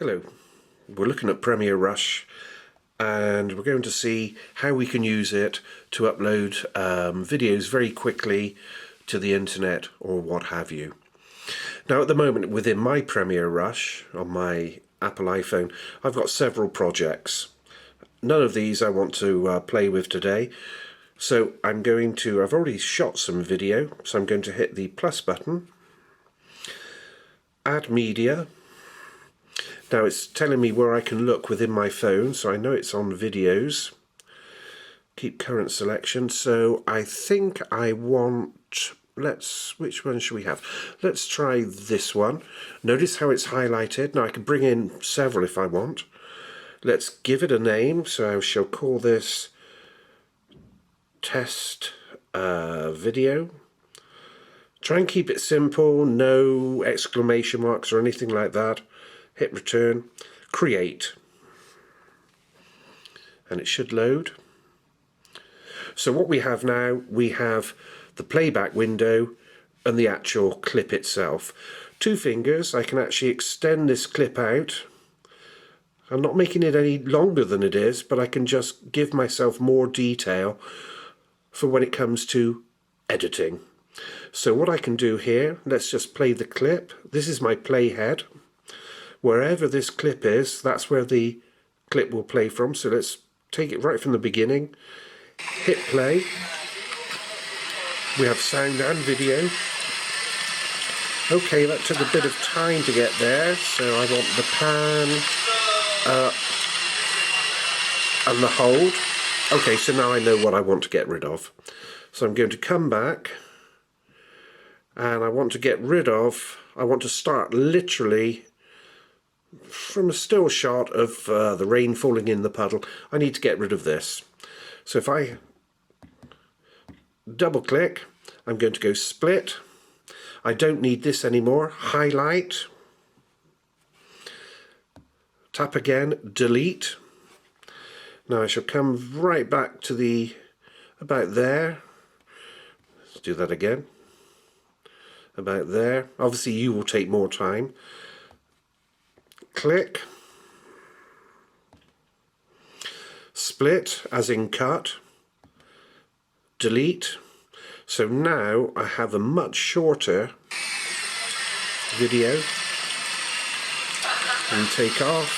Hello, we're looking at Premiere Rush and we're going to see how we can use it to upload videos very quickly to the internet or what have you. Now at the moment within my Premiere Rush on my Apple iPhone I've got several projects. None of these I want to play with today, so I've already shot some video, so I'm going to hit the plus button, add media. Now it's telling me where I can look within my phone, so I know it's on videos. Keep current selection. So I think I want, which one should we have? Let's try this one. Notice how it's highlighted. Now I can bring in several if I want. Let's give it a name. So I shall call this test video. Try and keep it simple, no exclamation marks or anything like that. Hit return, create, and it should load. So what we have now, we have the playback window and the actual clip itself. Two fingers, I can actually extend this clip out. I'm not making it any longer than it is, but I can just give myself more detail for when it comes to editing. So what I can do here, let's just play the clip. This is my playhead. Wherever this clip is, that's where the clip will play from. So let's take it right from the beginning. Hit play. We have sound and video. Okay, that took a bit of time to get there. So I want the pan up and the hold. Okay, so now I know what I want to get rid of. So I'm going to come back and I want to start literally from a still shot of the rain falling in the puddle. I need to get rid of this. So if I double click, I'm going to go split. I don't need this anymore. Highlight. Tap again, delete. Now I shall come right back to about there. Let's do that again. About there. Obviously you will take more time. Click, split as in cut, delete. So now I have a much shorter video. And take off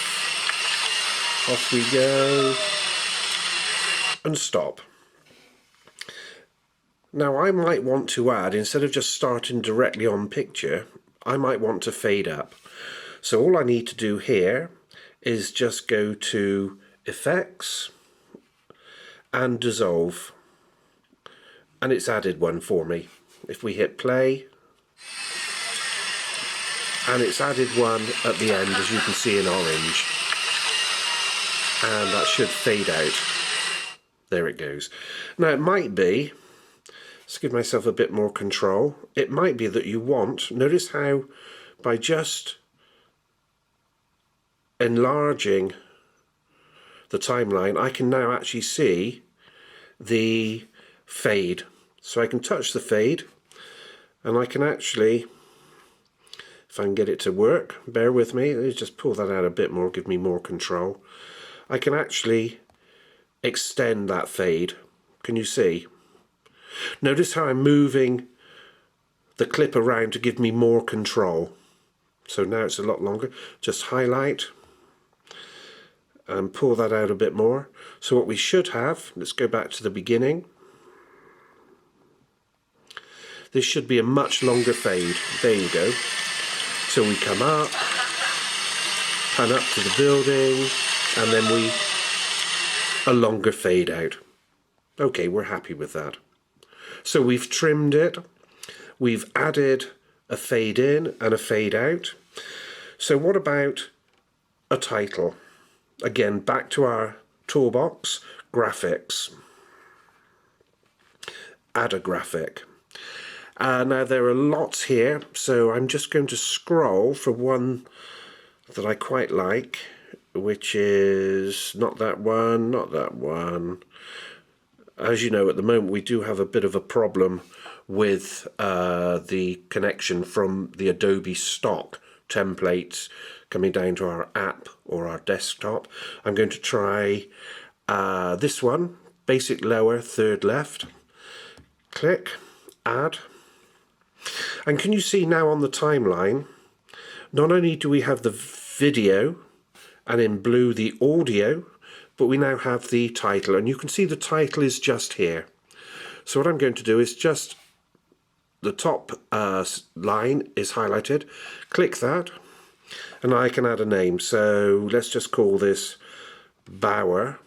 we go, and stop. Now I might want to add, instead of just starting directly on picture, I might want to fade up. So all I need to do here is just go to Effects and Dissolve, and it's added one for me. If we hit play, and it's added one at the end, as you can see in orange, and that should fade out. There it goes. Now it might be, let's give myself a bit more control, it might be that you want, notice how by just enlarging the timeline I can now actually see the fade. So I can touch the fade and I can actually, if I can get it to work, bear with me, let me just pull that out a bit more, give me more control. I can actually extend that fade. Can you see? Notice how I'm moving the clip around to give me more control. So now it's a lot longer. Just highlight and pull that out a bit more. So what we should have, let's go back to the beginning. This should be a much longer fade. There you go. So we come up, pan up to the building, and then a longer fade out. Okay, we're happy with that. So we've trimmed it. We've added a fade in and a fade out. So what about a title? Again, back to our toolbox, graphics. Add a graphic. Now there are lots here, so I'm just going to scroll for one that I quite like, which is not that one, not that one. As you know, at the moment we do have a bit of a problem with the connection from the Adobe stock templates coming down to our app or our desktop. I'm going to try this one, basic lower, third left. Click, add. And can you see now on the timeline, not only do we have the video and in blue the audio, but we now have the title, and you can see the title is just here. So what I'm going to do is just the top line is highlighted, click that, and I can add a name. So let's just call this Bauer.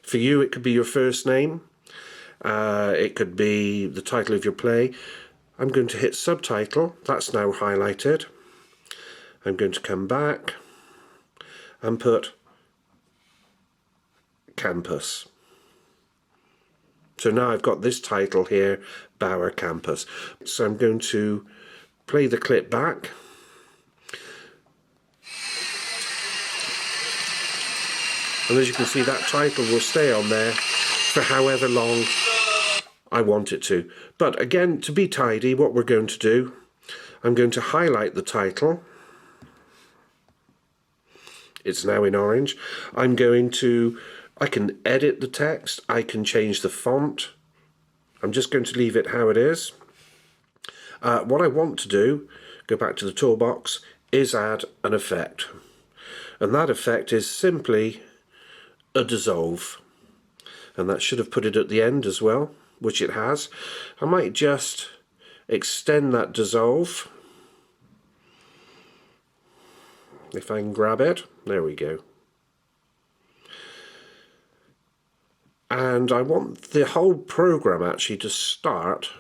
For you it could be your first name, it could be the title of your play. I'm going to hit subtitle, that's now highlighted. I'm going to come back and put Campus. So now I've got this title here, Bauer Campus. So I'm going to play the clip back. And as you can see, that title will stay on there for however long I want it to. But again, to be tidy, what we're going to do, I'm going to highlight the title. It's now in orange. I can edit the text, I can change the font. I'm just going to leave it how it is. What I want to do, go back to the toolbox, is add an effect. And that effect is simply a dissolve. And that should have put it at the end as well, which it has. I might just extend that dissolve. If I can grab it, there we go. And I want the whole program actually to start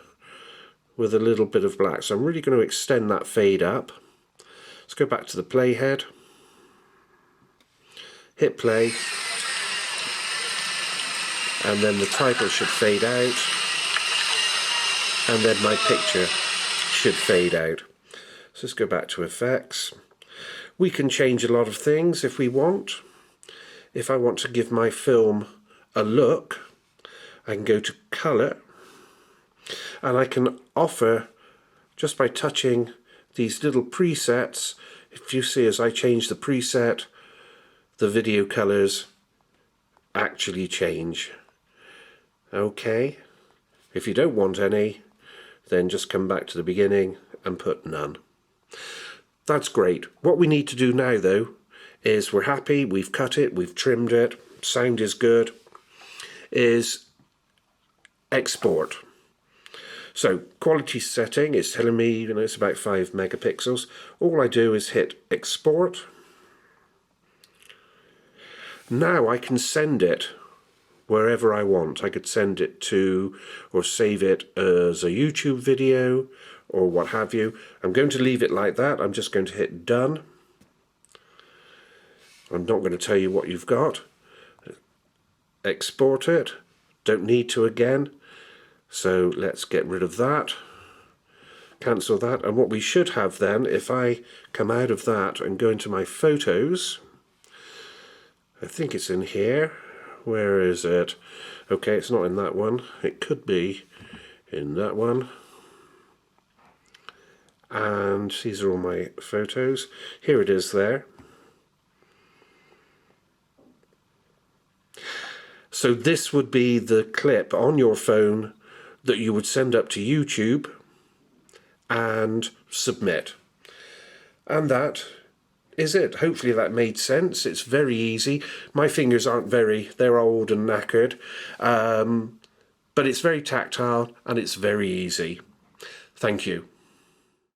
with a little bit of black. So I'm really going to extend that fade up. Let's go back to the playhead. Hit play. And then the title should fade out. And then my picture should fade out. So let's go back to effects. We can change a lot of things if we want. If I want to give my film a look, I can go to color, and I can offer, just by touching these little presets, if you see as I change the preset, the video colors actually change. Okay, if you don't want any, then just come back to the beginning and put none. That's great. What we need to do now though is we're happy, we've cut it, we've trimmed it, sound is good, is export. So quality setting is telling me, it's about 5 megapixels. All I do is hit export. Now I can send it wherever I want. I could send it to, or save it as a YouTube video or what have you. I'm going to leave it like that. I'm just going to hit done. I'm not going to tell you what you've got. Export it. Don't need to again. So let's get rid of that. Cancel that. And what we should have then, if I come out of that and go into my photos, I think it's in here. Where is it? Okay, it's not in that one. It could be in that one. And these are all my photos. Here it is there. So this would be the clip on your phone that you would send up to YouTube and submit. And that is it. Hopefully that made sense. It's very easy. My fingers aren't they're old and knackered. But it's very tactile and it's very easy. Thank you.